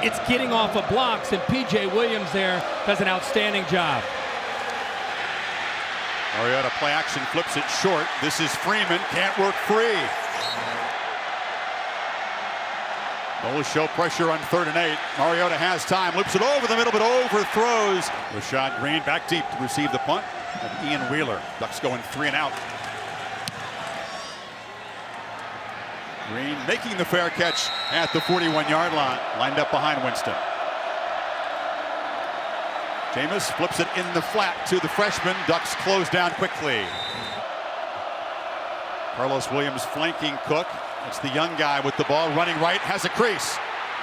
it's getting off of blocks, and P.J. Williams there does an outstanding job. Mariota play action, flips it short. This is Freeman, can't work free. Noles show pressure on 3rd and 8. Mariota has time, loops it over the middle, but overthrows. Rashad Green back deep to receive the punt of Ian Wheeler. Ducks going 3 and out. Green making the fair catch at the 41-yard line, lined up behind Winston. Jameis flips it in the flat to the freshman. Ducks close down quickly. Carlos Williams flanking Cook. It's the young guy with the ball running right, has a crease,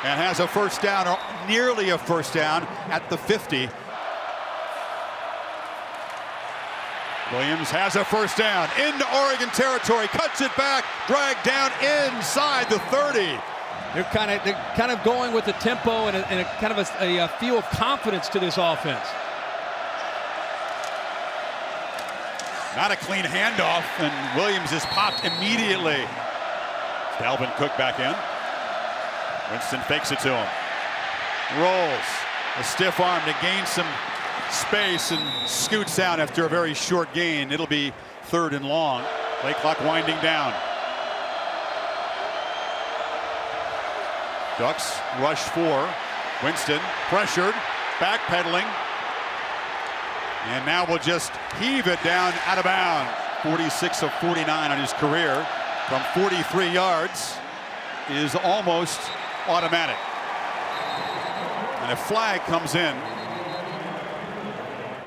and has a first down, or nearly a first down, at the 50. Williams has a first down into Oregon territory, cuts it back, dragged down inside the 30. They're kind of going with the tempo and a kind of a feel of confidence to this offense. Not a clean handoff, and Williams is popped immediately. Dalvin Cook back in. Winston fakes it to him. Rolls. A stiff arm to gain some space and scoots out after a very short gain. It'll be 3rd and long. Play clock winding down. Ducks rush 4. Winston pressured, backpedaling, and now will just heave it down out of bounds. 46 of 49 on his career from 43 yards is almost automatic. And a flag comes in.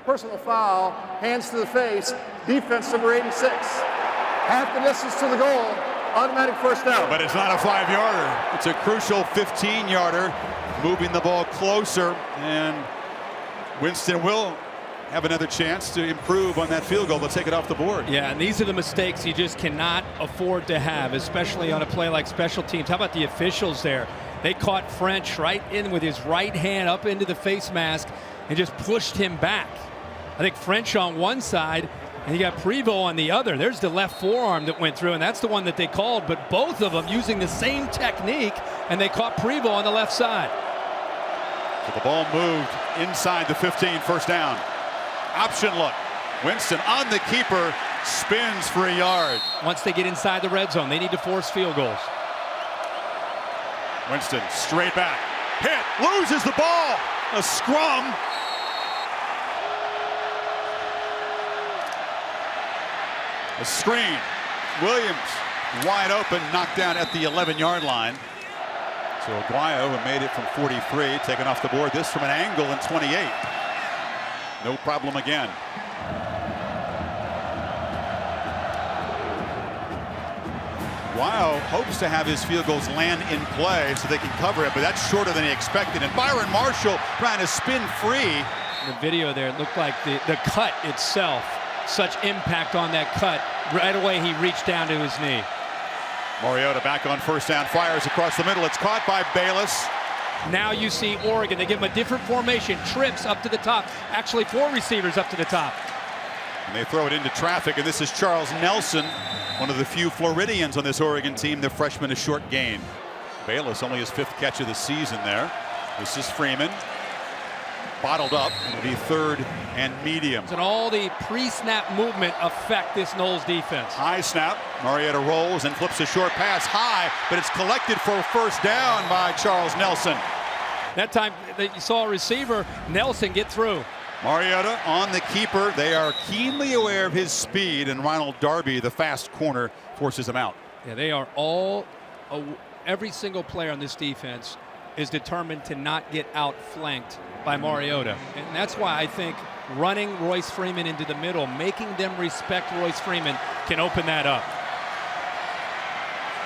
Personal foul, hands to the face, defense number 86. Half the distance to the goal, automatic first down. But it's not a 5-yarder. It's a crucial 15-yarder, moving the ball closer, and Winston will have another chance to improve on that field goal. They'll take it off the board. Yeah, and these are the mistakes you just cannot afford to have, especially on a play like special teams. How about the officials there? They caught French right in with his right hand up into the face mask and just pushed him back. I think French on one side, and you got Prevost on the other. There's the left forearm that went through, and that's the one that they called, but both of them using the same technique, and they caught Prevost on the left side. So the ball moved inside the 15, first down. Option look. Winston on the keeper, spins for a yard. Once they get inside the red zone, they need to force field goals. Winston straight back. Hit, loses the ball. A scrum. A screen. Williams wide open, knocked down at the 11-yard line. So Aguayo, who made it from 43, taken off the board. This from an angle in 28. No problem again. Aguayo hopes to have his field goals land in play so they can cover it, but that's shorter than he expected. And Byron Marshall trying to spin free. The video there, it looked like the cut itself, such impact on that cut. Right away, he reached down to his knee. Mariota back on first down, fires across the middle. It's caught by Bayless. Now you see Oregon. They give him a different formation. Trips up to the top. Actually, 4 receivers up to the top. And they throw it into traffic, and this is Charles Nelson, one of the few Floridians on this Oregon team. The freshman, a short gain. Bayless only his 5th catch of the season there. This is Freeman. Bottled up. It'll be 3rd and medium. And all the pre-snap movement affect this Noles defense. High snap. Mariota rolls and flips a short pass high, but it's collected for a first down by Charles Nelson. That time that you saw a receiver, Nelson, get through. Mariota on the keeper. They are keenly aware of his speed, and Ronald Darby, the fast corner, forces him out. Yeah, they are all, every single player on this defense is determined to not get outflanked by Mariota. And that's why I think running Royce Freeman into the middle, making them respect Royce Freeman, can open that up.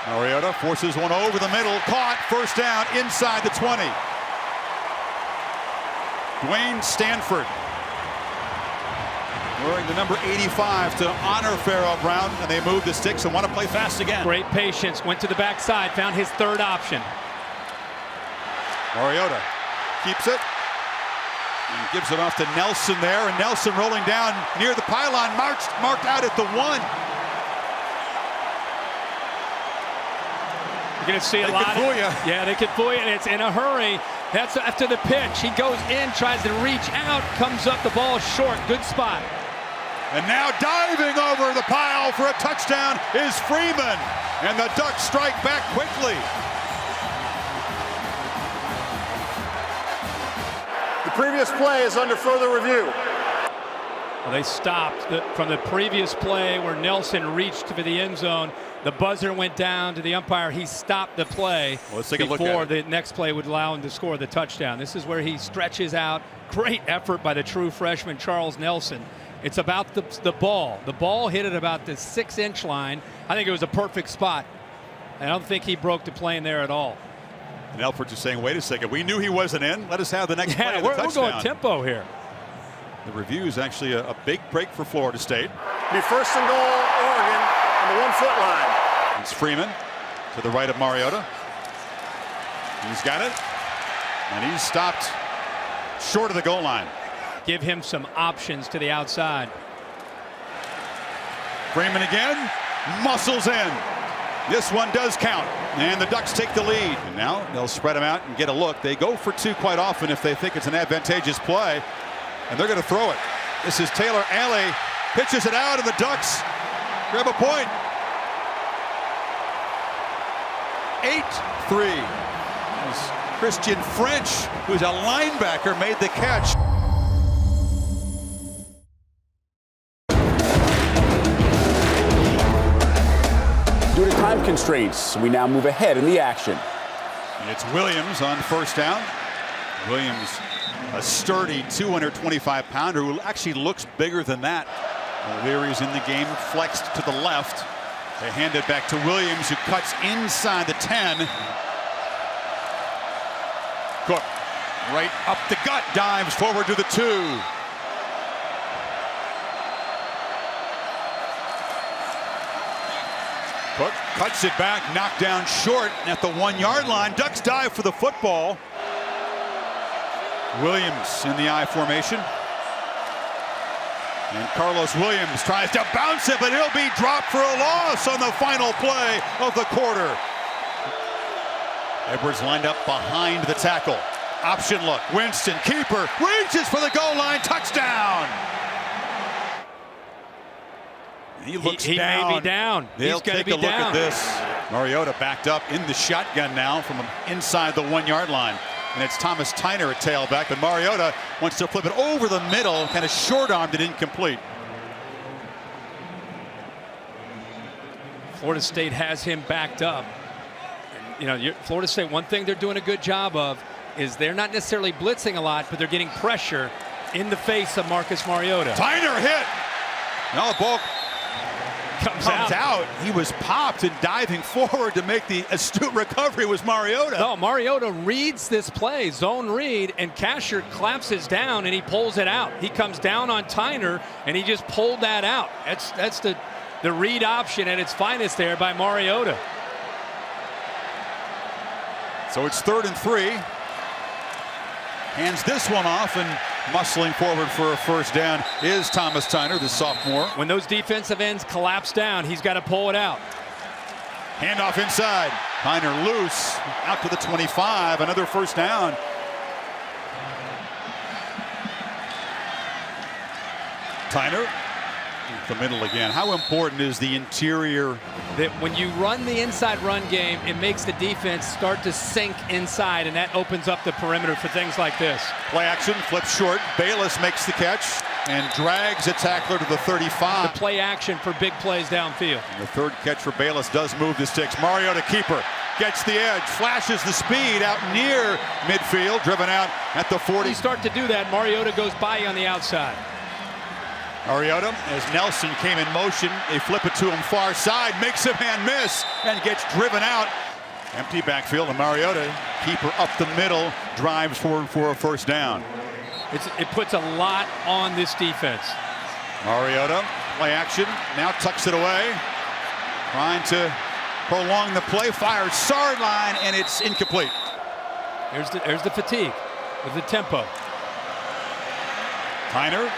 Mariota forces one over the middle, caught, first down inside the 20. Dwayne Stanford wearing the number 85 to honor Pharaoh Brown, and they move the sticks and want to play fast again. Great patience, went to the backside, found his 3rd option. Mariota keeps it and gives it off to Nelson there, and Nelson rolling down near the pylon, marked out at the 1. You're going to see a They lot. can fool you. Yeah, they can fool you, and it's in a hurry. That's after the pitch. He goes in, tries to reach out, comes up, the ball short. Good spot. And now diving over the pile for a touchdown is Freeman. And the Ducks strike back quickly. The previous play is under further review. Well, they stopped from the previous play where Nelson reached for the end zone. The buzzer went down to the umpire. He stopped the play Well, let's take a look before at it. the next play would allow him to score the touchdown. This is where he stretches out. Great effort by the true freshman, Charles Nelson. It's about the ball. The ball hit at about the 6-inch line. I think it was a perfect spot. I don't think he broke the plane there at all. And Elford is saying, wait a second, we knew he wasn't in. Let us have the next play Yeah, of the we're touchdown. going tempo here. The review is actually a big break for Florida State. Be first and goal, Oregon, on the 1-foot line. It's Freeman to the right of Mariota. He's got it. And he's stopped short of the goal line. Give him some options to the outside. Freeman again, muscles in. This one does count, and the Ducks take the lead. And now they'll spread them out and get a look. They go for two quite often if they think it's an advantageous play, and they're going to throw it. This is Taylor Alley, pitches it out, and the Ducks grab a point. 8-3. As Christian French, who's a linebacker, made the catch. Due to time constraints, we now move ahead in the action. And it's Williams on first down. Williams, a sturdy 225-pounder who actually looks bigger than that. O'Leary's in the game, flexed to the left. They hand it back to Williams, who cuts inside the 10. Cook, right up the gut, dives forward to the 2. Cook cuts it back, knocked down short at the 1-yard line. Ducks dive for the football. Williams in the I formation. And Carlos Williams tries to bounce it, but he'll be dropped for a loss on the final play of the quarter. Edwards lined up behind the tackle. Option look. Winston, keeper, reaches for the goal line. Touchdown. He looks he down. may be down. They'll He's got to take be a look down. at this. Mariota backed up in the shotgun now from inside the 1-yard line. And it's Thomas Tyner at tailback, but Mariota wants to flip it over the middle, kind of short-armed it incomplete. Florida State has him backed up. And, you know, Florida State, one thing they're doing a good job of is they're not necessarily blitzing a lot, but they're getting pressure in the face of Marcus Mariota. Tyner hit. Now the ball Comes out. He was popped, and diving forward to make the astute recovery was Mariota. No, Mariota reads this play, zone read, and Casher collapses down and he pulls it out. He comes down on Tyner and he just pulled that out. That's the read option at its finest there by Mariota. So it's 3rd and 3. Hands this one off, and muscling forward for a first down is Thomas Tyner, the sophomore. When those defensive ends collapse down, he's got to pull it out. Handoff inside. Tyner loose, out to the 25, another first down. Tyner, the middle again. How important is the interior? That when you run the inside run game, it makes the defense start to sink inside, and that opens up the perimeter for things like this. Play action, flips short. Bayless makes the catch and drags a tackler to the 35. The play action for big plays downfield. And the third catch for Bayless does move the sticks. Mariota, keeper, gets the edge, flashes the speed out near midfield, driven out at the 40. You start to do that, Mariota goes by you on the outside. Mariota, as Nelson came in motion, they flip it to him far side, makes a man miss, and gets driven out. Empty backfield, and Mariota, keeper up the middle, drives forward for a first down. It puts a lot on this defense. Mariota, play action, now tucks it away, trying to prolong the play, fires sideline, and it's incomplete. There's the fatigue of the tempo. Tyner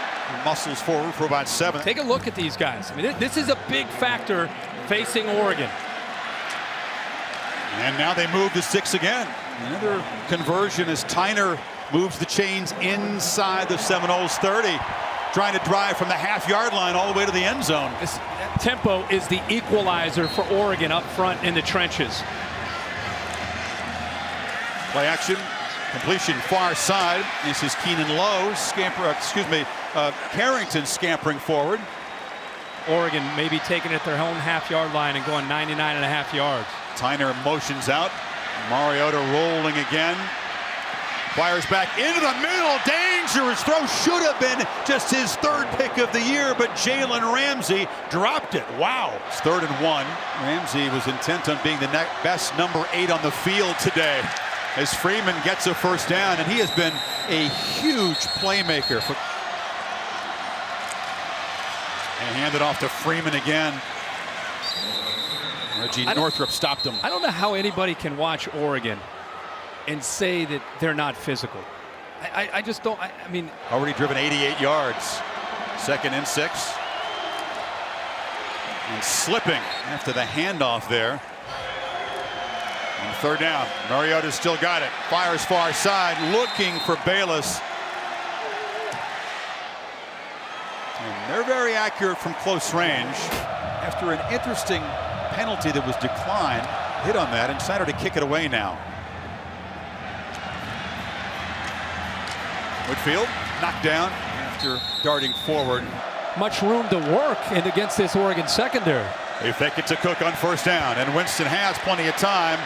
muscles forward for about 7. Take a look at these guys. I mean, this is a big factor facing Oregon. And now they move to 6 again. Another conversion as Tyner moves the chains inside the Seminoles 30, trying to drive from the half-yard line all the way to the end zone. This tempo is the equalizer for Oregon up front in the trenches. Play action, completion far side. This is Keenan Lowe, Carrington scampering forward. Oregon maybe taking it their own half-yard line and going 99.5 yards. Tyner motions out. Mariota rolling again. Fires back into the middle. Dangerous throw. Should have been just his 3rd pick of the year, but Jalen Ramsey dropped it. Wow. It's 3rd and 1. Ramsey was intent on being the best number 8 on the field today, as Freeman gets a first down, and he has been a huge playmaker. And handed off to Freeman again. Reggie Northrup stopped him. I don't know how anybody can watch Oregon and say that they're not physical. I just don't. I mean, already driven 88 yards. 2nd and 6. And slipping after the handoff there. And 3rd down. Mariota's still got it. Fires far side, looking for Bayless. And they're very accurate from close range. After an interesting penalty that was declined, hit on that and decided to kick it away now. Whitfield knocked down after darting forward. much room to work and against this Oregon secondary. They fake it to Cook on 1st down, and Winston has plenty of time.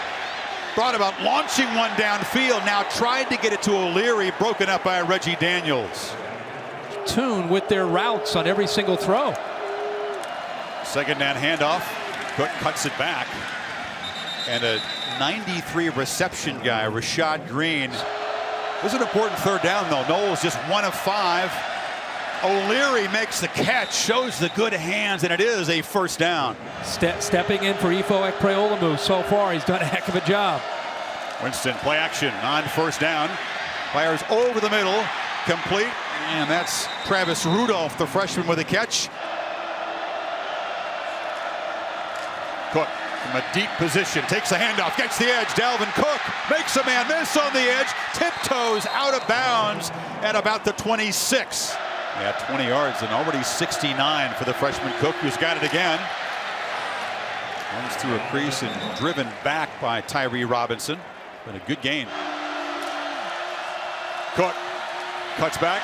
Thought about launching one downfield, now tried to get it to O'Leary, broken up by Reggie Daniels. Tune with their routes on every single throw. 2nd down handoff. Cook cuts it back. And a 93 reception guy, Rashad Green. This is an important 3rd down, though. Knowles just 1 of 5. O'Leary makes the catch, shows the good hands, and it is a 1st down. Stepping in for Ifo Ekpreolamu. So far, he's done a heck of a job. Winston, play action on 1st down. Fires over the middle, complete, and that's Travis Rudolph, the freshman, with a catch. Cook from a deep position, takes a handoff, gets the edge. Dalvin Cook makes a man miss on the edge, tiptoes out of bounds at about the 26. Yeah, 20 yards and already 69 for the freshman Cook, who's got it again. Runs through a crease and driven back by Tyree Robinson. But a good gain. Cook cuts back.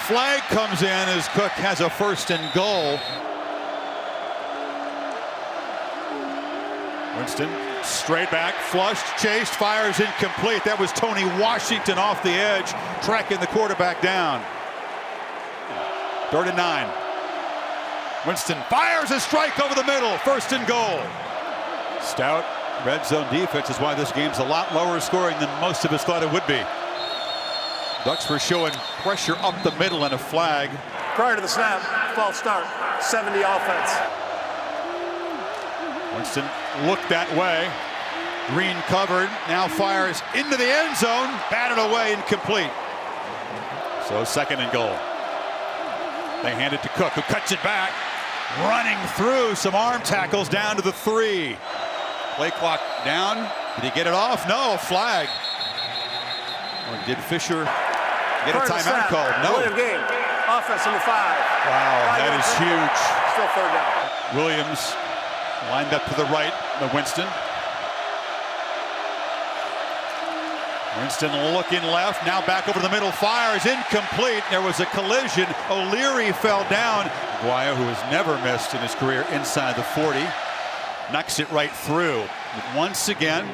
Flag comes in as Cook has a 1st and goal. Winston straight back, flushed, chased, fires incomplete. That was Tony Washington off the edge, tracking the quarterback down. 3rd and 9. Winston fires a strike over the middle. 1st and goal. Stout red zone defense is why this game's a lot lower scoring than most of us thought it would be. Ducks were showing pressure up the middle and a flag. Prior to the snap, false start, 70 offense. Winston looked that way. Green covered, now fires into the end zone, batted away, incomplete. So 2nd and goal. They hand it to Cook, who cuts it back, running through some arm tackles down to the 3. Play clock down. Did he get it off? No, flag. Or did Fisher get a timeout called? No. William game. Offense number 5. Wow, that is huge. Still 3rd down. Williams lined up to the right of Winston. Winston looking left, now back over the middle, fires incomplete. There was a collision. O'Leary fell down. Guaya, who has never missed in his career inside the 40, knocks it right through. But once again,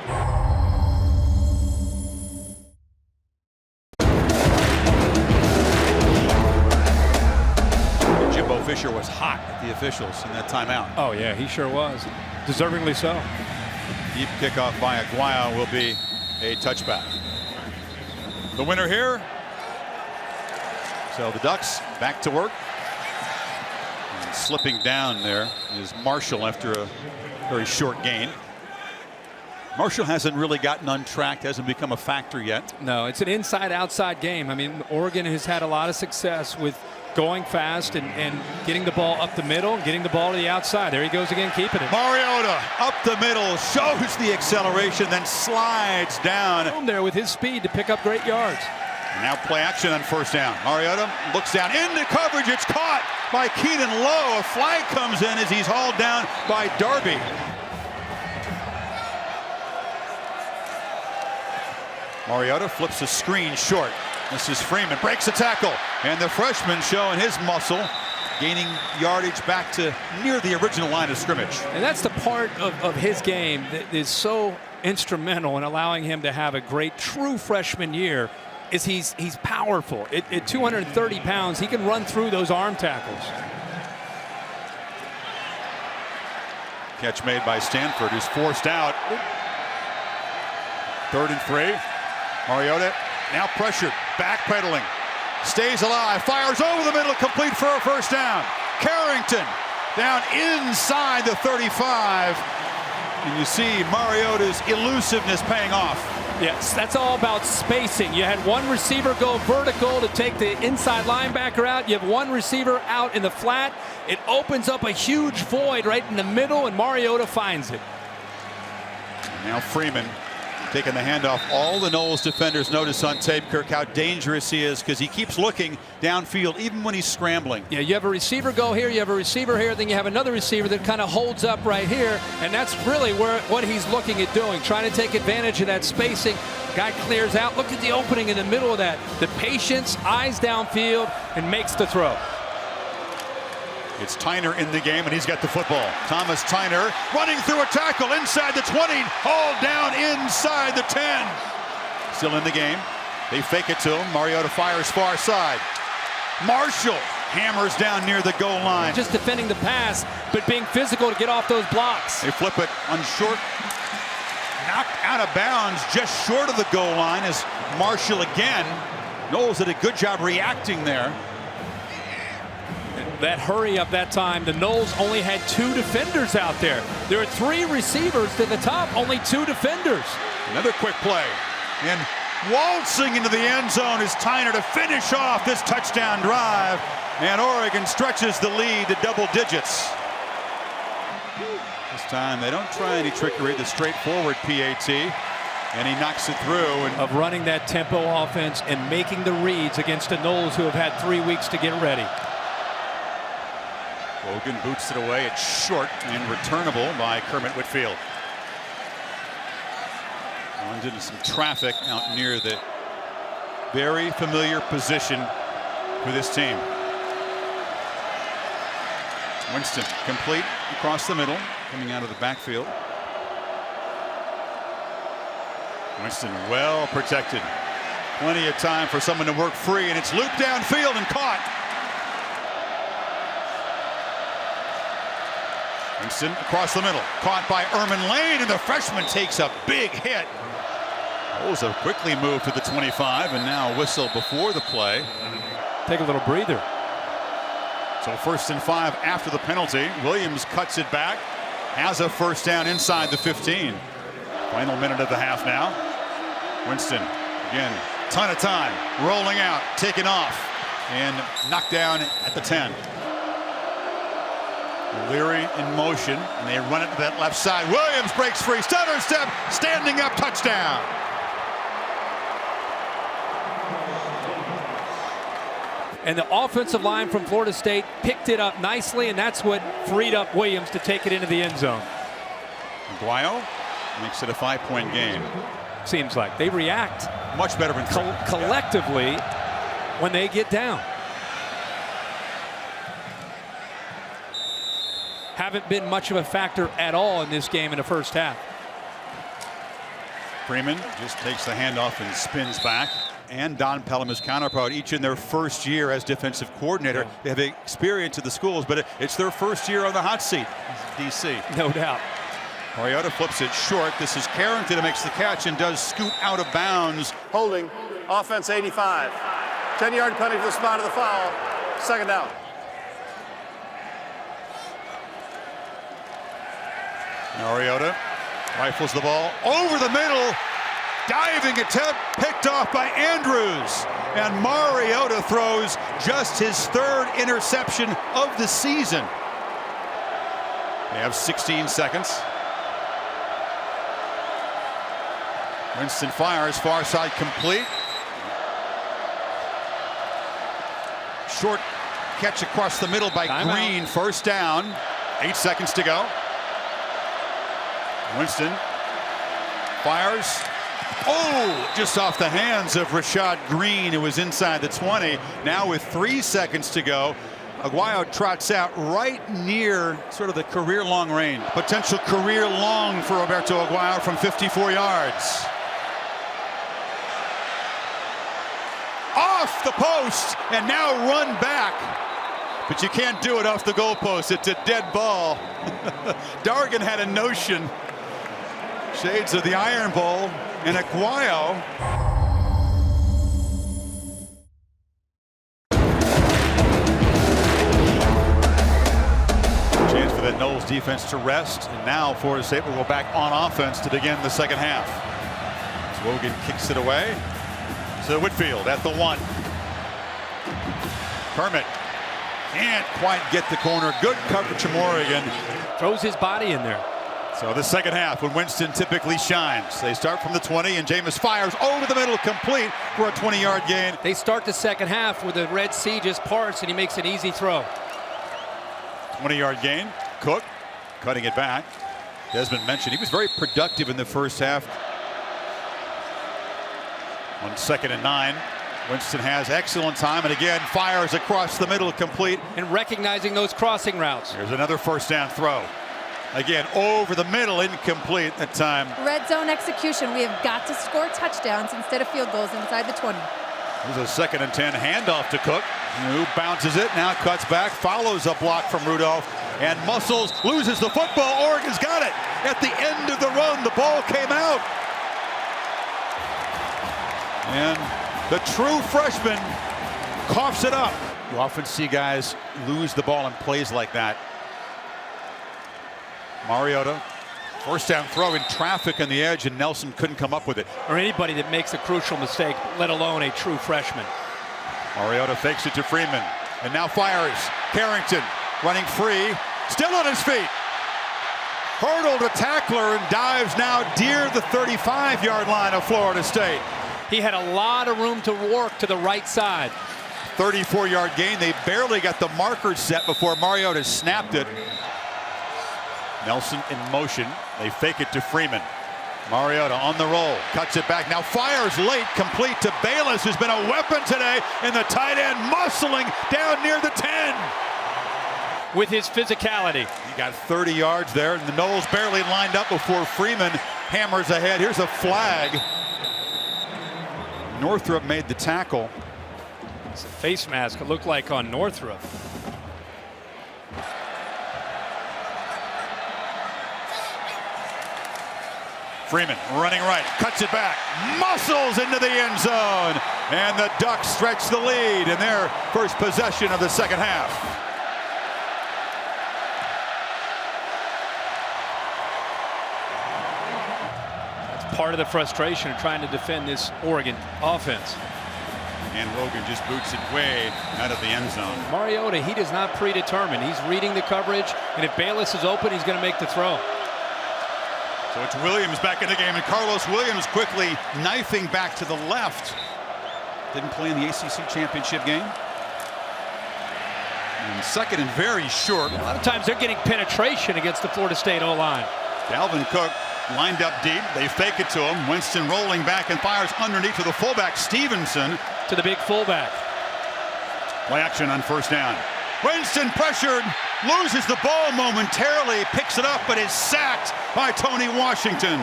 Jimbo Fisher was hot at the officials in that timeout. Oh, yeah, he sure was. Deservingly so. Deep kickoff by Aguayo will be a touchback. The winner here. So the Ducks back to work. And slipping down there is Marshall after a very short gain. Marshall hasn't really gotten untracked, hasn't become a factor yet. No, it's an inside-outside game. I mean, Oregon has had a lot of success with going fast and getting the ball up the middle and getting the ball to the outside. There he goes again, keeping it. Mariota up the middle, shows the acceleration, then slides down. There with his speed to pick up great yards. Now play action on first down. Mariota looks down into coverage. It's caught by Keenan Lowe. A flag comes in as he's hauled down by Darby. Mariota flips a screen short. This is Freeman, breaks a tackle, and the freshman showing his muscle, gaining yardage back to near the original line of scrimmage. And that's the part of his game that is so instrumental in allowing him to have a great true freshman year. Is he's powerful. At 230 pounds, he can run through those arm tackles. Catch made by Stanford, who's forced out. 3rd and 3. Mariota now pressured, backpedaling, stays alive, fires over the middle, complete for a first down. Carrington down inside the 35. And you see Mariota's elusiveness paying off. Yes, that's all about spacing. You had one receiver go vertical to take the inside linebacker out. You have one receiver out in the flat. It opens up a huge void right in the middle, and Mariota finds it. Now Freeman taking the handoff. All the Noles defenders notice on tape, Kirk, how dangerous he is because he keeps looking downfield even when he's scrambling. Yeah, you have a receiver go here, you have a receiver here, then you have another receiver that kind of holds up right here, and that's really what he's looking at doing, trying to take advantage of that spacing. Guy clears out. Look at the opening in the middle of that. The patience, eyes downfield, and makes the throw. It's Tyner in the game, and he's got the football. Thomas Tyner running through a tackle inside the 20, hauled down inside the 10. Still in the game. They fake it to him. Mariota fires far side. Marshall hammers down near the goal line. Just defending the pass, but being physical to get off those blocks. They flip it on short. Knocked out of bounds just short of the goal line as Marshall again. Noles did a good job reacting there. That hurry up that time, the Noles only had 2 defenders out there. There are 3 receivers to the top, only 2 defenders. Another quick play. And waltzing into the end zone is Tyner to finish off this touchdown drive. And Oregon stretches the lead to double digits. This time they don't try any trickery, the straightforward PAT. And he knocks it through. And of running that tempo offense and making the reads against the Noles who have had 3 weeks to get ready. Logan boots it away. It's short and returnable by Kermit Whitfield. Runs into some traffic out near the very familiar position for this team. Winston complete across the middle, coming out of the backfield. Winston well protected. Plenty of time for someone to work free, and it's looped downfield and caught. Winston across the middle, caught by Erman Lane, and the freshman takes a big hit. Oza quickly moved to the 25, and now a whistle before the play. Take a little breather. So 1st and 5 after the penalty. Williams cuts it back, has a first down inside the 15. Final minute of the half now. Winston, again, ton of time, rolling out, taken off, and knocked down at the 10. Leary in motion, and they run it to that left side. Williams breaks free, stutter step, standing up, touchdown. And the offensive line from Florida State picked it up nicely, and that's what freed up Williams to take it into the end zone. Aguayo makes it a 5-point game. Seems like they react Much better than collectively when they get down. Haven't been much of a factor at all in this game in the first half. Freeman just takes the handoff and spins back. And Don Pelham, his counterpart, each in their first year as defensive coordinator. They have experience at the schools, but it's their first year on the hot seat, DC. No doubt. Mariota flips it short. This is Carrington who makes the catch and does scoot out of bounds. Holding, offense 85. 10-yard penalty to the spot of the foul. 2nd down. Mariota rifles the ball over the middle. Diving attempt picked picked off by Andrews. And Mariota throws just his 3rd interception of the season. They have 16 seconds. Winston fires, far side complete. Short catch across the middle by Green. First down. 8 seconds to go. Winston fires. Oh, just off the hands of Rashad Green, who was inside the 20. Now with 3 seconds to go, Aguayo trots out right near sort of the career long range. Potential career long for Roberto Aguayo from 54 yards. Off the post and now run back. But you can't do it off the goalpost. It's a dead ball. Dargan had a notion. Shades of the Iron Bowl, and Aguayo. Chance for that Knowles defense to rest, and now Florida State will go back on offense to begin the second half. Swogan kicks it away to Whitfield at the 1. Kermit can't quite get the corner. Good coverage from Oregon. Throws his body in there. So the second half, when Winston typically shines, they start from the 20, and Jameis fires over the middle, complete for a 20-yard gain. They start the second half with the Red Sea just parts, and he makes an easy throw. 20-yard gain. Cook cutting it back. Desmond mentioned he was very productive in the first half. On 2nd and 9, Winston has excellent time, and again fires across the middle, complete. And recognizing those crossing routes. Here's another first down throw. Again, over the middle, incomplete that time. Red zone execution. We have got to score touchdowns instead of field goals inside the 20. There's a 2nd and 10 handoff to Cook, who bounces it, now cuts back, follows a block from Rudolph, and muscles, loses the football. Oregon's got it. At the end of the run, the ball came out. And the true freshman coughs it up. You often see guys lose the ball in plays like that. Mariota, first down throw in traffic on the edge, and Nelson couldn't come up with it. Or anybody that makes a crucial mistake, let alone a true freshman. Mariota fakes it to Freeman, and now fires. Carrington running free, still on his feet. Hurdled a tackler and dives now near the 35-yard line of Florida State. He had a lot of room to work to the right side. 34-yard gain. They barely got the markers set before Mariota snapped it. Nelson in motion. They fake it to Freeman. Mariota on the roll, cuts it back, now fires late, complete to Bayless, who's been a weapon today, and the tight end muscling down near the 10. With his physicality. He got 30 yards there, and the Knowles barely lined up before Freeman hammers ahead. Here's a flag. Northrup made the tackle. It's a face mask, it looked like on Northrup. Freeman running right, cuts it back, muscles into the end zone, and the Ducks stretch the lead in their first possession of the second half. That's part of the frustration of trying to defend this Oregon offense. And Logan just boots it way out of the end zone. Mariota, he does not predetermine. He's reading the coverage, and if Bayless is open, he's going to make the throw. So it's Williams back in the game, and Carlos Williams quickly knifing back to the left. Didn't play in the ACC championship game. And second and very short. A lot of times they're getting penetration against the Florida State O-line. Dalvin Cook lined up deep. They fake it to him. Winston rolling back and fires underneath to the fullback, Stevenson. To the big fullback. Play action on first down. Winston pressured, loses the ball momentarily, picks it up, but is sacked by Tony Washington.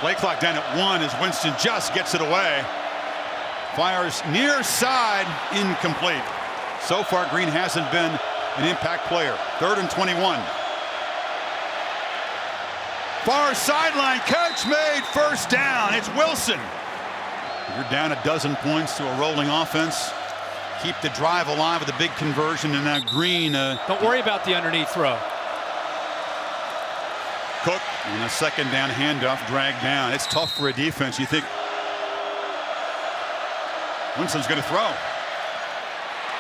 Play clock down at 1 as Winston just gets it away. Fires near side, incomplete. So far, Green hasn't been an impact player. 3rd and 21. Far sideline catch made, first down. It's Wilson. You're down a dozen points to a rolling offense. Keep the drive alive with a big conversion, and now Green. Don't worry about the underneath throw. Cook on a second down handoff, dragged down. It's tough for a defense. You think Winston's going to throw.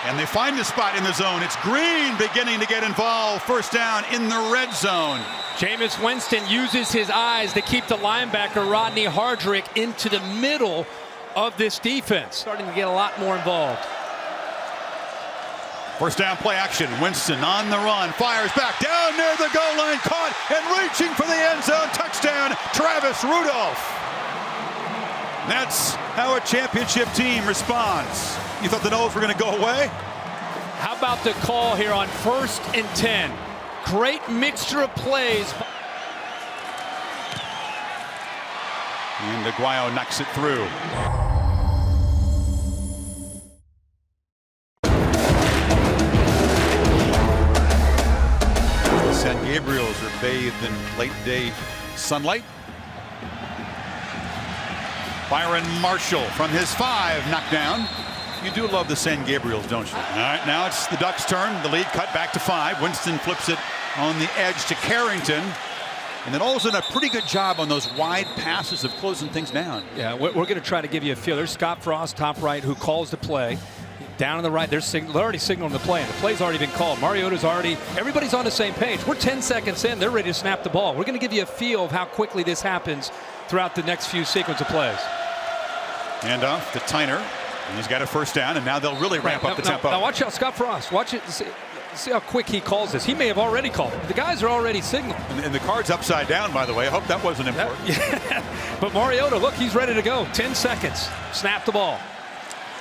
And they find the spot in the zone. It's Green beginning to get involved. First down in the red zone. Jameis Winston uses his eyes to keep the linebacker Rodney Hardrick into the middle of this defense. Starting to get a lot more involved. First down play action. Winston on the run. Fires back down near the goal line. Caught and reaching for the end zone. Touchdown, Travis Rudolph. That's how a championship team responds. You thought the Noles were going to go away? How about the call here on 1st and 10? Great mixture of plays. And Aguayo knocks it through. The San Gabriels are bathed in late day sunlight. Byron Marshall from his 5 knocked down. You do love the San Gabriels, don't you? All right, now it's the Ducks' turn. The lead cut back to 5. Winston flips it on the edge to Carrington. And then Olsen a pretty good job on those wide passes of closing things down. Yeah, we're going to try to give you a feel. There's Scott Frost, top right, who calls the play. Down on the right, they're already signaling the play, and the play's already been called. Mariota's already, everybody's on the same page. We're 10 seconds in. They're ready to snap the ball. We're going to give you a feel of how quickly this happens throughout the next few sequence of plays. Hand off to Tyner. And he's got a first down, and now they'll really ramp up the tempo. Now watch out, Scott Frost. Watch it. See how quick he calls this. He may have already called it. The guys are already signaling. And the card's upside down, by the way. I hope that wasn't important. Yeah. But Mariota, look, he's ready to go. 10 seconds. Snap the ball.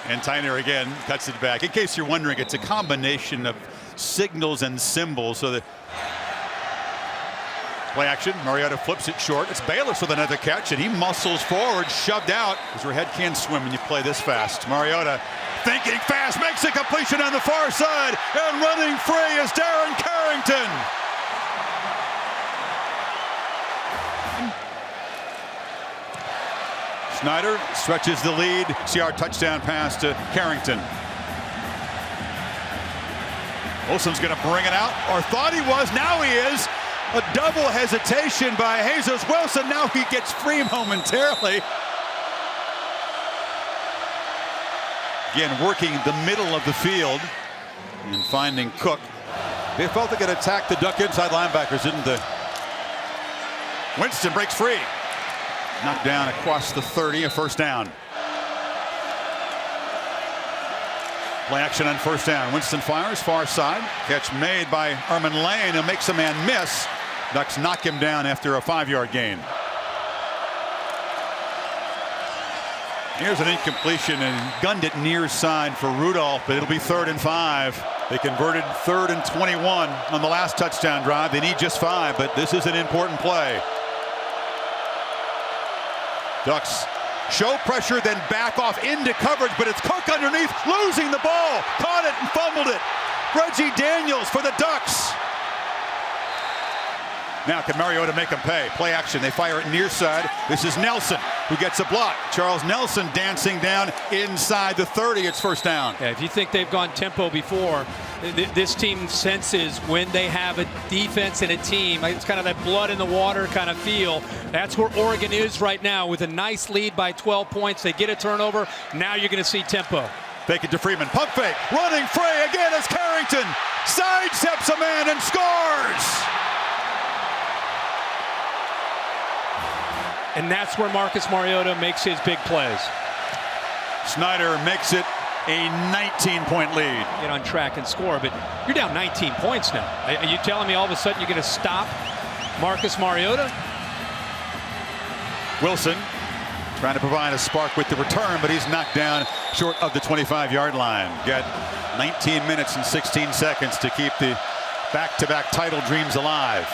And Tyner again cuts it back. In case you're wondering, it's a combination of signals and symbols. So that play action. Mariota flips it short. It's Bayless with another catch, and he muscles forward, shoved out. Because your head can swim when you play this fast. Mariota thinking fast, makes a completion on the far side, and running free is Darren Carrington. Snyder stretches the lead. See our touchdown pass to Carrington. Olsen's going to bring it out, or thought he was. Now he is. A double hesitation by Jesus Wilson. Now he gets free momentarily. Again, working the middle of the field and finding Cook. They felt they could attack the Duck inside linebackers, didn't they? Winston breaks free. Knocked down across the 30, a first down. Play action on first down. Winston fires far side. Catch made by Armin Lane, who makes a man miss. Ducks knock him down after a 5-yard gain. Here's an incompletion and gunned it near side for Rudolph, but it'll be 3rd and 5. They converted 3rd and 21 on the last touchdown drive. They need just 5, but this is an important play. Ducks show pressure, then back off into coverage, but it's Cook underneath, losing the ball. Caught it and fumbled it. Reggie Daniels for the Ducks. Now can Mariota make them pay? Play action. They fire it near side. This is Nelson who gets a block. Charles Nelson dancing down inside the 30. It's first down. Yeah, if you think they've gone tempo before, this team senses when they have a defense and a team. It's kind of that blood in the water kind of feel. That's where Oregon is right now with a nice lead by 12 points. They get a turnover. Now you're going to see tempo. Fake it to Freeman. Pump fake. Running free again as Carrington sidesteps a man and scores. And that's where Marcus Mariota makes his big plays. Snyder makes it a 19-point lead. Get on track and score, but you're down 19 points now. Are you telling me all of a sudden you're going to stop Marcus Mariota? Wilson trying to provide a spark with the return, but he's knocked down short of the 25-yard line. Got 19 minutes and 16 seconds to keep the back-to-back title dreams alive.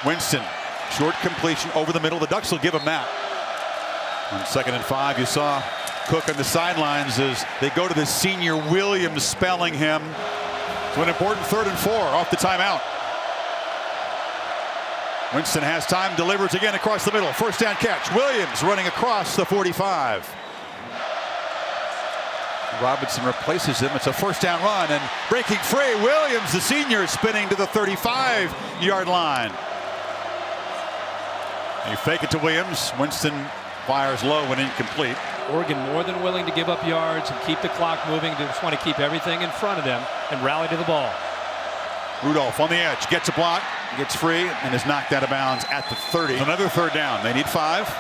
Winston, short completion over the middle. The Ducks will give him that. On 2nd and 5, you saw Cook on the sidelines as they go to the senior Williams, spelling him to an important 3rd and 4 off the timeout. Winston has time, delivers again across the middle. First down catch. Williams running across the 45. Robinson replaces him. It's a first down run and breaking free. Williams, the senior, spinning to the 35-yard line. You fake it to Williams. Winston fires low and incomplete. Oregon more than willing to give up yards and keep the clock moving. They just want to keep everything in front of them and rally to the ball. Rudolph on the edge, gets a block, gets free, and is knocked out of bounds at the 30. Another third down. They need 5.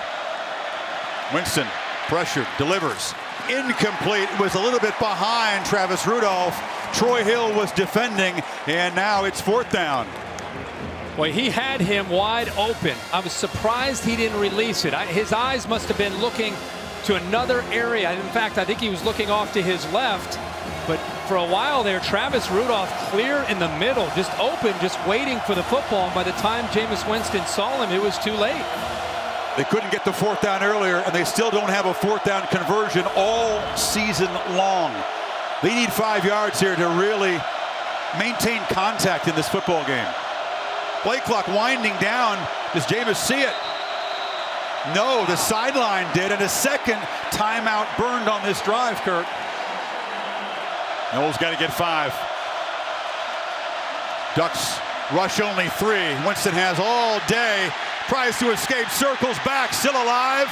Winston, pressured, delivers. Incomplete. Was a little bit behind Travis Rudolph. Troy Hill was defending, and now it's 4th down. Well, he had him wide open. I was surprised he didn't release it. His eyes must have been looking to another area. In fact, I think he was looking off to his left. But for a while there, Travis Rudolph clear in the middle, just open, just waiting for the football. And by the time Jameis Winston saw him, it was too late. They couldn't get the 4th down earlier, and they still don't have a 4th down conversion all season long. They need 5 yards here to really maintain contact in this football game. Play clock winding down. Does Jameis see it? No, the sideline did, and a second timeout burned on this drive, Kurt. Noel's got to get 5. Ducks rush only 3. Winston has all day. Tries to escape, circles back, still alive.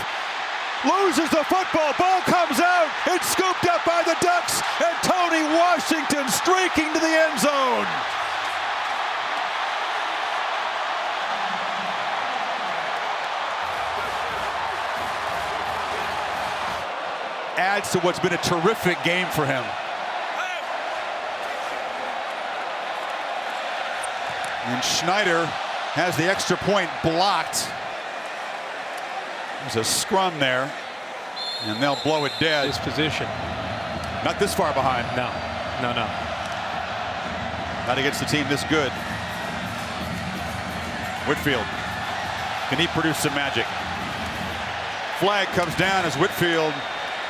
Loses the football, ball comes out. It's scooped up by the Ducks, and Tony Washington streaking to the end zone. Adds to what's been a terrific game for him. And Schneider has the extra point blocked. There's a scrum there, and they'll blow it dead. His position. Not this far behind. No. Not against a team this good. Whitfield. Can he produce some magic? Flag comes down as Whitfield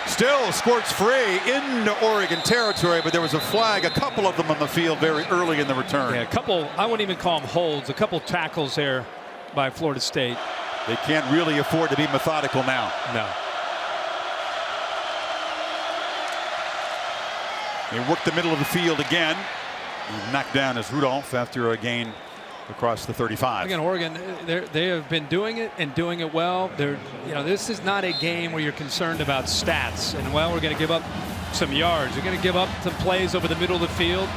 still squirts free into Oregon territory, but there was a flag, a couple of them on the field very early in the return. Yeah, a couple, I wouldn't even call them holds, a couple tackles there by Florida State. They can't really afford to be methodical now. No. They work the middle of the field again. Knocked down as Rudolph after a gain across the 35. Again, Oregon, they have been doing it and doing it well. This is not a game where you're concerned about stats. And, well, we're going to give up some yards. We're going to give up some plays over the middle of the field.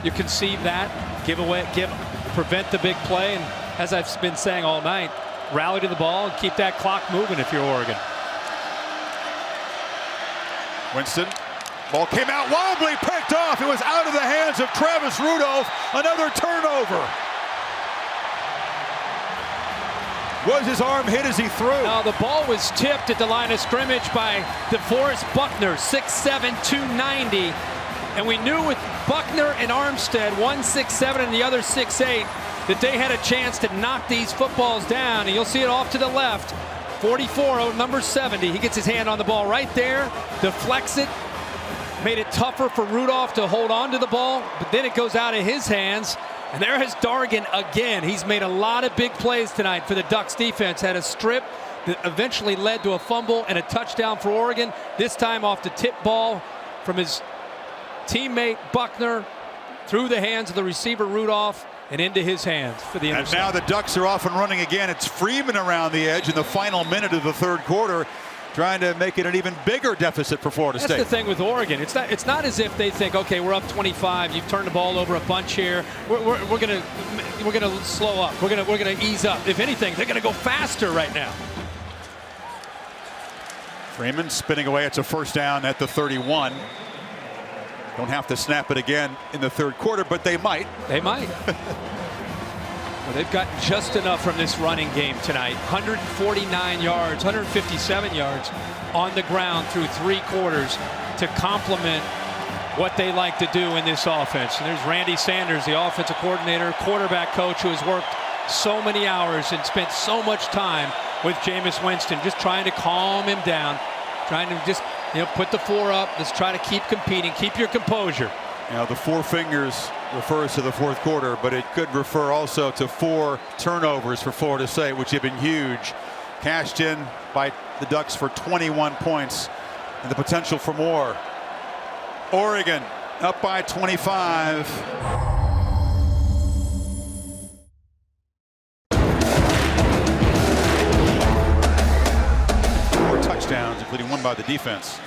You concede that, prevent the big play. And as I've been saying all night, rally to the ball and keep that clock moving if you're Oregon. Winston. Ball came out wobbly, picked off. It was out of the hands of Travis Rudolph. Another turnover. Was his arm hit as he threw? No, the ball was tipped at the line of scrimmage by DeForest Buckner, 6'7", 290. And we knew with Buckner and Armstead, one 6'7" and the other 6'8", that they had a chance to knock these footballs down. And you'll see it off to the left. 44, number 70. He gets his hand on the ball right there, deflects it. Made it tougher for Rudolph to hold on to the ball, but then it goes out of his hands. And there is Dargan again. He's made a lot of big plays tonight for the Ducks defense. Had a strip that eventually led to a fumble and a touchdown for Oregon. This time off the tip ball from his teammate Buckner through the hands of the receiver Rudolph and into his hands for the interception. And now the Ducks are off and running again. It's Freeman around the edge in the final minute of the third quarter, trying to make it an even bigger deficit for Florida State. That's the thing with Oregon. It's not as if they think, okay, we're up 25. You've turned the ball over a bunch here. We're gonna slow up. We're gonna ease up. If anything, they're gonna go faster right now. Freeman spinning away. It's a first down at the 31. Don't have to snap it again in the third quarter, but they might. They might. Well, they've gotten just enough from this running game tonight. 149 yards, 157 yards on the ground through 3 quarters to complement what they like to do in this offense. And there's Randy Sanders, the offensive coordinator, quarterback coach, who has worked so many hours and spent so much time with Jameis Winston, just trying to calm him down, trying to just put the 4 up. Let's try to keep competing, keep your composure. Now the 4 fingers refers to the fourth quarter, but it could refer also to 4 turnovers for Florida State, which have been huge. Cashed in by the Ducks for 21 points and the potential for more. Oregon up by 25. 4 touchdowns including one by the defense.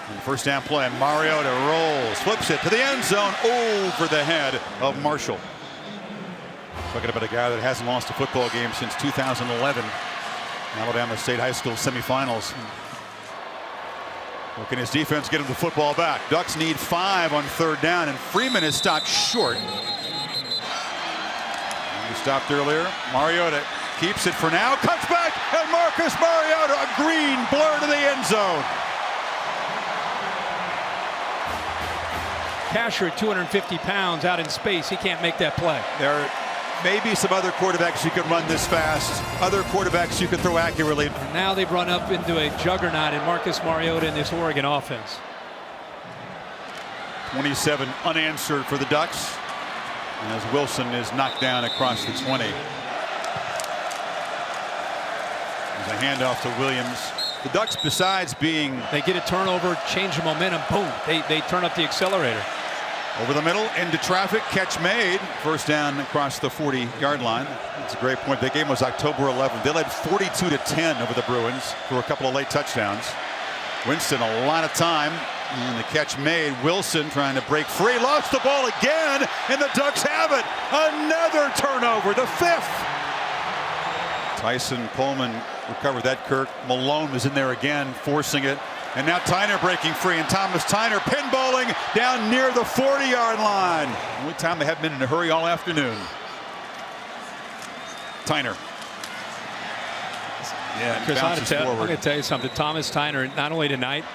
And first down play, Mariota rolls, flips it to the end zone over the head of Marshall. Talking about a guy that hasn't lost a football game since 2011. Alabama State High School semifinals. Well, can his defense get him the football back? Ducks need 5 on third down, and Freeman is stopped short. He stopped earlier. Mariota keeps it for now, cuts back, and Marcus Mariota, a green blur to the end zone. Kasher at 250 pounds out in space. He can't make that play. There may be some other quarterbacks you could run this fast, other quarterbacks you could throw accurately. Now they've run up into a juggernaut in Marcus Mariota in this Oregon offense. 27 unanswered for the Ducks, as Wilson is knocked down across the 20. There's a handoff to Williams. The Ducks, besides being... They get a turnover, change the momentum, boom, they turn up the accelerator. Over the middle, into traffic, catch made. First down across the 40-yard line. That's a great point. That game was October 11th. They led 42-10 over the Bruins for a couple of late touchdowns. Winston, a lot of time, and the catch made. Wilson trying to break free, lost the ball again, and the Ducks have it. Another turnover, the 5th. Tyson Coleman recovered that. Kirk Malone was in there again, forcing it. And now Tyner breaking free, and Thomas Tyner pinballing down near the 40-yard line. Only time they haven't been in a hurry all afternoon. Tyner. Yeah, Chris, I'm forward. going to tell you something. Thomas Tyner, not only tonight.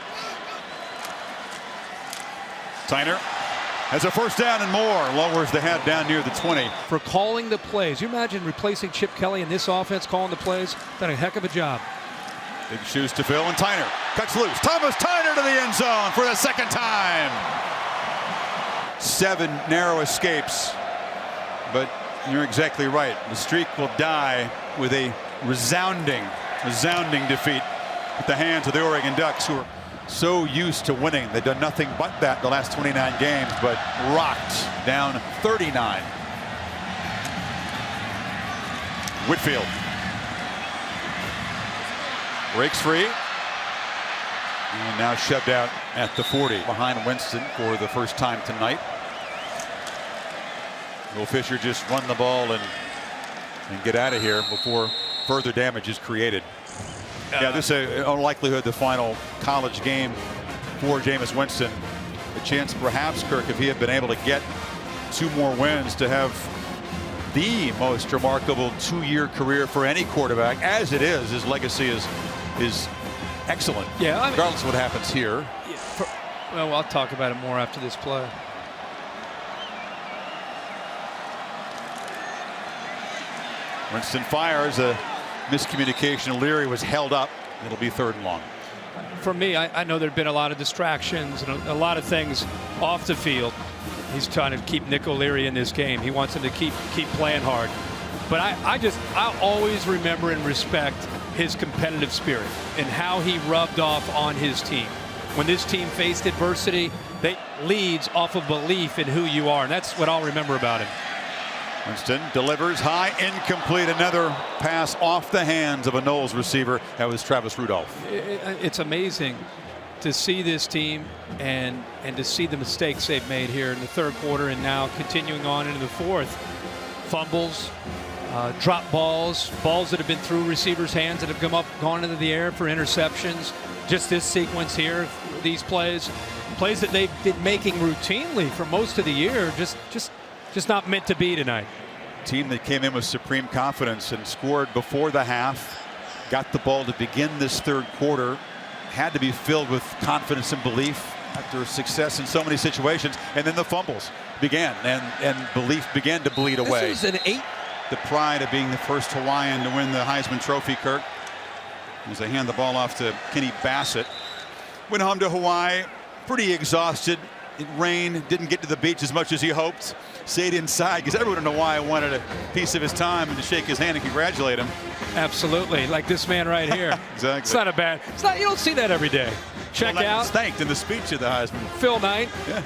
Tyner has a first down and more. Lowers the head down near the 20. For calling the plays. You imagine replacing Chip Kelly in this offense, calling the plays? Done a heck of a job. Big shoes to fill, and Tyner cuts loose. Thomas Tyner to the end zone for the second time. 7 narrow escapes, but you're exactly right. The streak will die with a resounding defeat at the hands of the Oregon Ducks, who are so used to winning. They've done nothing but that the last 29 games, but rocked down 39. Whitfield breaks free, and now shoved out at the 40 behind Winston for the first time tonight. Will Fisher just run the ball and get out of here before further damage is created? Yeah, this is a likelihood the final college game for Jameis Winston. A chance perhaps, Kirk, if he had been able to get 2 more wins, to have the most remarkable 2-year career for any quarterback. As it is, his legacy is excellent. Yeah, I mean, regardless of what happens here. Well, I'll talk about it more after this play. Winston fires, a miscommunication. Leary was held up. It'll be 3rd and long. For me, I know there have been a lot of distractions and a lot of things off the field. He's trying to keep Nick O'Leary in this game. He wants him to keep playing hard. But I always remember and respect his competitive spirit and how he rubbed off on his team. When this team faced adversity, they leads off of belief in who you are, and that's what I'll remember about him. Winston delivers high, incomplete. Another pass off the hands of a Knowles receiver. That was Travis Rudolph. It's amazing to see this team and to see the mistakes they've made here in the 3rd quarter and now continuing on into the 4th. Fumbles, drop balls that have been through receivers' hands that have gone into the air for interceptions. Just this sequence here, these plays that they've been making routinely for most of the year, just not meant to be tonight. Team that came in with supreme confidence and scored before the half, got the ball to begin this 3rd quarter, had to be filled with confidence and belief after success in so many situations, and then the fumbles began, and belief began to bleed away. This is an 8. The pride of being the first Hawaiian to win the Heisman Trophy, Kirk, as they hand the ball off to Kenny Bassett. Went home to Hawaii pretty exhausted. It rained, didn't get to the beach as much as he hoped. Stayed inside because everyone in Hawaii wanted a piece of his time and to shake his hand and congratulate him. Absolutely, like this man right here. Exactly. It's not a bad. You don't see that every day. Check Phil Knight out. was thanked in the speech of the Heisman. Phil Knight, Yeah.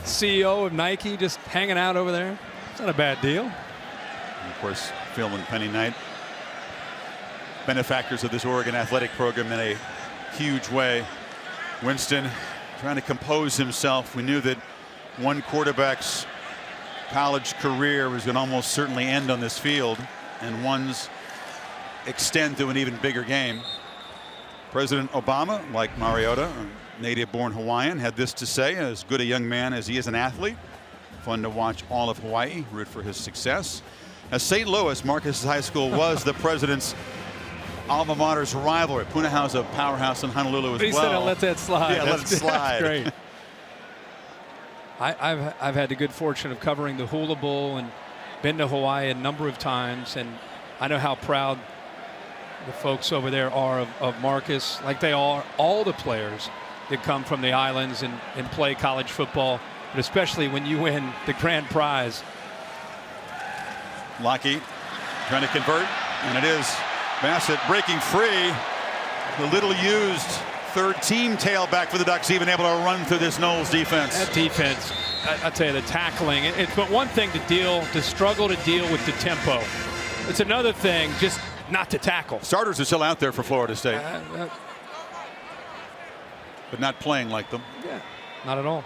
CEO of Nike, just hanging out over there. It's not a bad deal. And of course, Phil and Penny Knight, benefactors of this Oregon athletic program in a huge way. Winston trying to compose himself. We knew that one quarterback's college career was going to almost certainly end on this field, and one's extend to an even bigger game. President Obama, like Mariota, a native-born Hawaiian, had this to say: as good a young man as he is an athlete, fun to watch all of Hawaii, root for his success. As St. Louis, Marcus High School was the president's alma mater's rivalry. Punahau's a powerhouse in Honolulu as well. He said, "I'll let that slide." Yeah, let it slide. That's great. I've had the good fortune of covering the Hula Bowl and been to Hawaii a number of times, and I know how proud the folks over there are of Marcus, like they are all the players that come from the islands and play college football, but especially when you win the grand prize. Lockheed trying to convert, and it is Bassett breaking free. The little used third team tailback for the Ducks, even able to run through this Noles defense. That defense, I tell you, the tackling, it's but one thing to struggle to deal with the tempo. It's another thing just not to tackle. Starters are still out there for Florida State, but not playing like them. Yeah, not at all.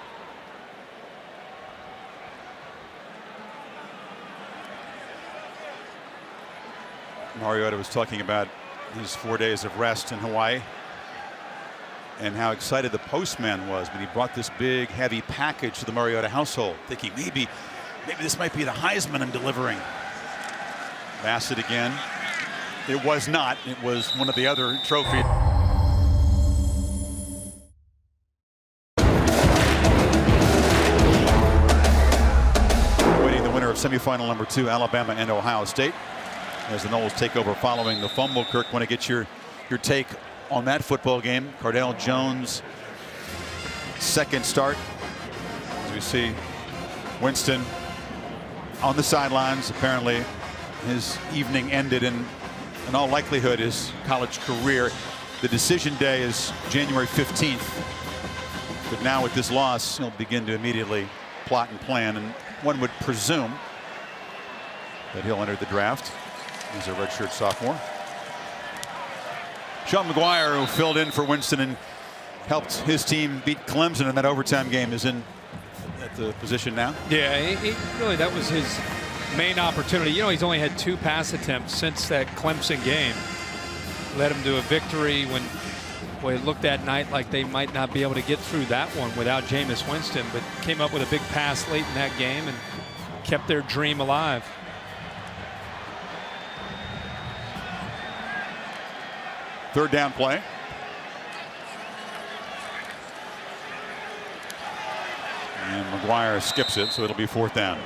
Mariota was talking about his 4 days of rest in Hawaii and how excited the postman was when he brought this big, heavy package to the Mariota household, thinking maybe this might be the Heisman I'm delivering. Bassett again. It was not. It was one of the other trophies. Waiting the winner of semifinal number 2, Alabama and Ohio State, as the Noles take over following the fumble. Kirk, want to get your take on that football game. Cardale Jones' second start, as we see Winston on the sidelines. Apparently his evening ended in all likelihood his college career. The decision day is January 15th, but now with this loss he'll begin to immediately plot and plan, and one would presume that he'll enter the draft. He's a redshirt sophomore. Sean McGuire, who filled in for Winston and helped his team beat Clemson in that overtime game, is in at the position now. Yeah, he really, that was his main opportunity. You know, he's only had 2 pass attempts since that Clemson game. Led him to a victory when it looked that night like they might not be able to get through that one without Jameis Winston, but came up with a big pass late in that game and kept their dream alive. Third down play. And McGuire skips it, so it'll be 4th down.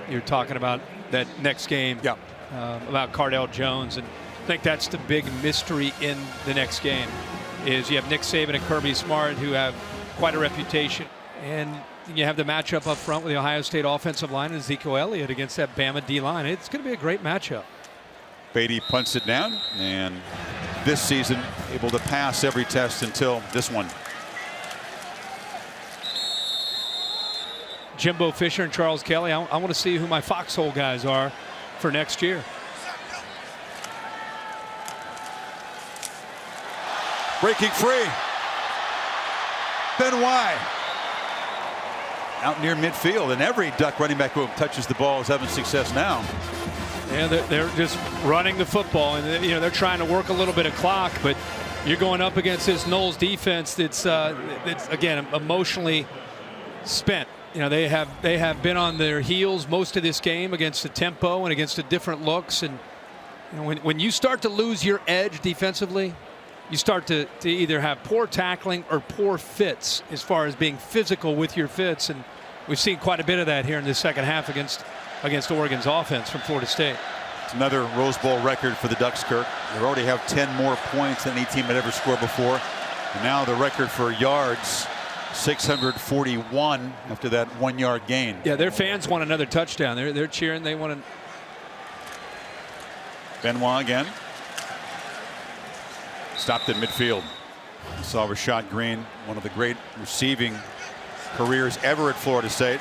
You're talking about that next game, yeah, about Cardale Jones, and I think that's the big mystery in the next game is you have Nick Saban and Kirby Smart, who have quite a reputation, and you have the matchup up front with the Ohio State offensive line and Ezekiel Elliott against that Bama D-line. It's going to be a great matchup. Beatty punts it down, and this season able to pass every test until this one. Jimbo Fisher and Charles Kelly, I want to see who my foxhole guys are for next year. Breaking free. Benoit out near midfield, and every Duck running back who touches the ball is having success now. Yeah, they're just running the football, and they're trying to work a little bit of clock, but you're going up against this Noles defense that's again emotionally spent. They have been on their heels most of this game against the tempo and against the different looks, and when you start to lose your edge defensively, you start to either have poor tackling or poor fits as far as being physical with your fits, and we've seen quite a bit of that here in the second half against Oregon's offense from Florida State. It's another Rose Bowl record for the Ducks, Kirk. They already have 10 more points than any team had ever scored before. And now the record for yards, 641 after that 1-yard gain. Yeah, their fans want another touchdown. They're cheering. They want to. Benoit again. Stopped in midfield. I saw Rashad Green, one of the great receiving careers ever at Florida State.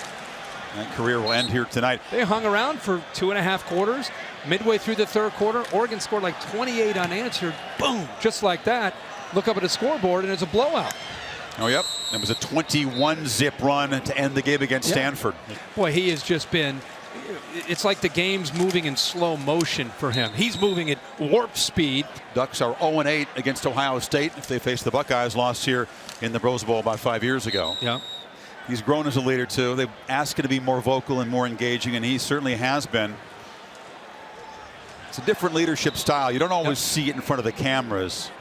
That career will end here tonight. They hung around for 2.5 quarters. Midway through the third quarter, Oregon scored like 28 unanswered. Boom, just like that. Look up at the scoreboard, and it's a blowout. Oh, yep. It was a 21-zip run to end the game against Stanford. Boy, he has just been, it's like the game's moving in slow motion for him. He's moving at warp speed. Ducks are 0-8 against Ohio State if they face the Buckeyes, lost here in the Rose Bowl about 5 years ago. Yeah. He's grown as a leader, too. They've asked him to be more vocal and more engaging, and he certainly has been. It's a different leadership style. You don't always see it in front of the cameras.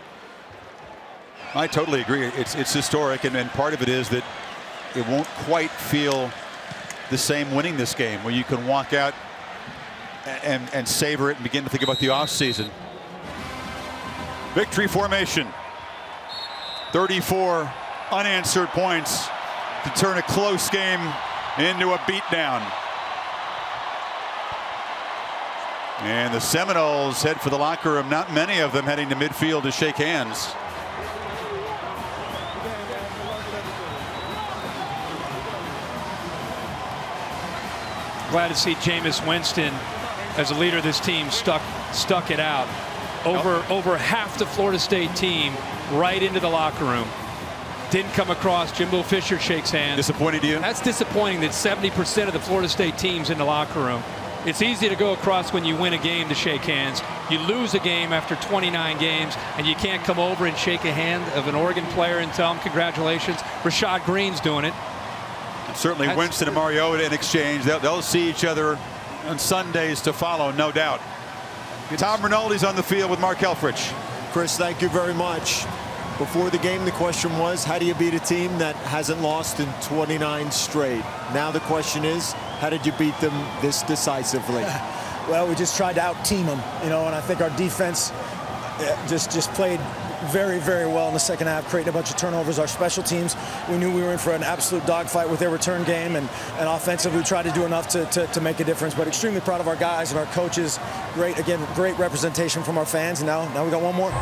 I totally agree. It's historic, and part of it is that it won't quite feel the same winning this game, where you can walk out and savor it and begin to think about the offseason. Victory formation. 34 unanswered points to turn a close game into a beatdown. And the Seminoles head for the locker room. Not many of them heading to midfield to shake hands. Glad to see Jameis Winston, as a leader of this team, stuck it out. Over half the Florida State team right into the locker room. Didn't come across. Jimbo Fisher shakes hands. Disappointing to you? That's disappointing that 70% of the Florida State team's in the locker room. It's easy to go across when you win a game to shake hands. You lose a game after 29 games, and you can't come over and shake a hand of an Oregon player and tell him congratulations. Rashad Green's doing it. And certainly Winston and Mariota in exchange. They'll see each other on Sundays to follow, no doubt. Tom Rinaldi's on the field with Mark Helfrich. Chris, thank you very much. Before the game, the question was, how do you beat a team that hasn't lost in 29 straight? Now the question is, how did you beat them this decisively? Well, we just tried to out-team them, and I think our defense just played very, very well in the second half, creating a bunch of turnovers. Our special teams, we knew we were in for an absolute dogfight with their return game, and offensively we tried to do enough to make a difference. But extremely proud of our guys and our coaches. Great representation from our fans, and now we got one more.